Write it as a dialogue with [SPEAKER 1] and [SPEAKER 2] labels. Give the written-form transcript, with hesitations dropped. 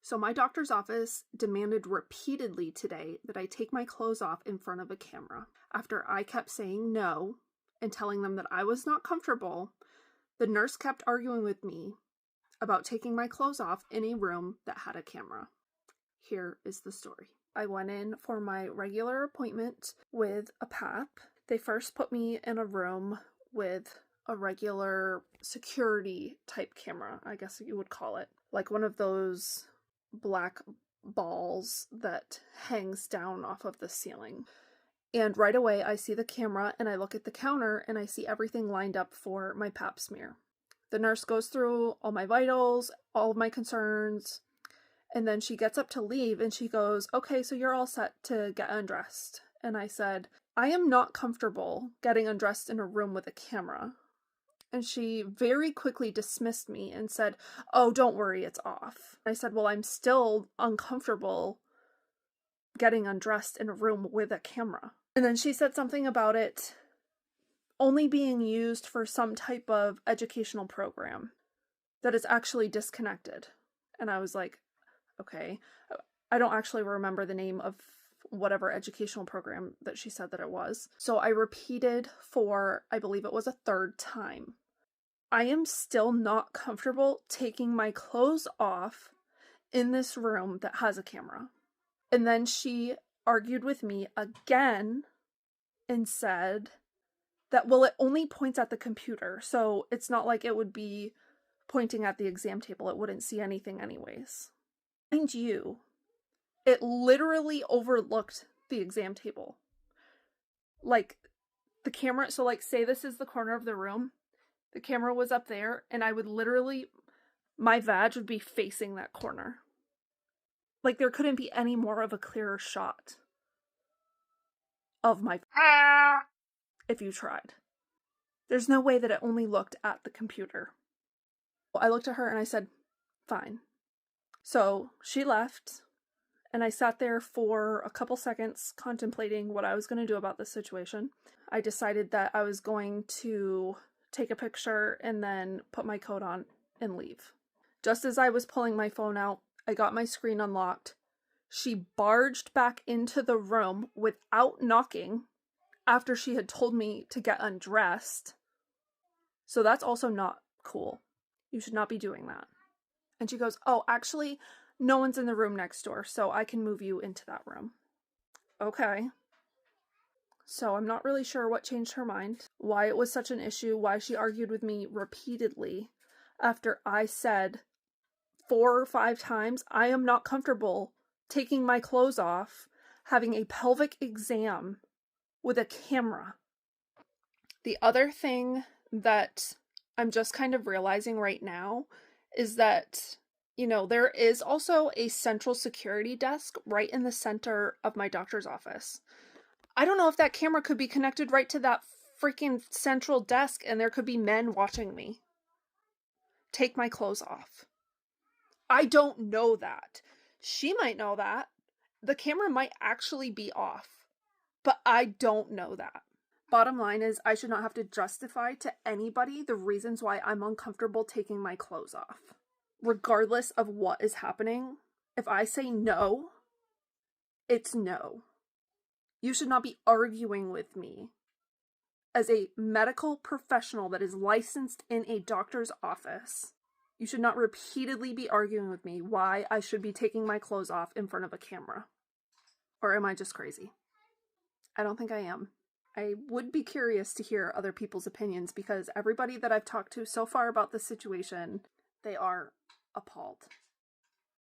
[SPEAKER 1] So my doctor's office demanded repeatedly today that I take my clothes off in front of a camera. After I kept saying no and telling them that I was not comfortable, the nurse kept arguing with me about taking my clothes off in a room that had a camera. Here is the story. I went in for my regular appointment with a PAP. They first put me in a room with a regular security type camera, I guess you would call it. Like one of those black balls that hangs down off of the ceiling. And right away I see the camera and I look at the counter and I see everything lined up for my pap smear. The nurse goes through all my vitals, all of my concerns, and then she gets up to leave and she goes, "Okay, so you're all set to get undressed." And I said, "I am not comfortable getting undressed in a room with a camera." And she very quickly dismissed me and said, "Oh, don't worry, it's off." I said, "Well, I'm still uncomfortable getting undressed in a room with a camera." And then she said something about it only being used for some type of educational program that is actually disconnected. And I was like, okay. I don't actually remember the name of whatever educational program that she said that it was. So I repeated for, I believe it was a third time. I am still not comfortable taking my clothes off in this room that has a camera. And then she argued with me again and said that, well, it only points at the computer, so it's not like it would be pointing at the exam table. It wouldn't see anything anyways. Mind you, it literally overlooked the exam table. Like, the camera, so like, say this is the corner of the room, the camera was up there, and I would literally, my vag would be facing that corner. Like, there couldn't be any more of a clearer shot of my if you tried. There's no way that it only looked at the computer. I looked at her and I said, "Fine." So she left, and I sat there for a couple seconds contemplating what I was going to do about this situation. I decided that I was going to take a picture and then put my coat on and leave. Just as I was pulling my phone out, I got my screen unlocked. She barged back into the room without knocking after she had told me to get undressed. So that's also not cool. You should not be doing that. And she goes, "Oh, actually, no one's in the room next door, so I can move you into that room." Okay. So I'm not really sure what changed her mind, why it was such an issue, why she argued with me repeatedly after I said 4 or 5 times, I am not comfortable taking my clothes off, having a pelvic exam with a camera. The other thing that I'm just kind of realizing right now is that, you know, there is also a central security desk right in the center of my doctor's office. I don't know if that camera could be connected right to that freaking central desk and there could be men watching me take my clothes off. I don't know that. She might know that. The camera might actually be off, but I don't know that. Bottom line is, I should not have to justify to anybody the reasons why I'm uncomfortable taking my clothes off. Regardless of what is happening, if I say no, it's no. You should not be arguing with me as a medical professional that is licensed in a doctor's office. You should not repeatedly be arguing with me why I should be taking my clothes off in front of a camera. Or am I just crazy? I don't think I am. I would be curious to hear other people's opinions because everybody that I've talked to so far about this situation, they are appalled.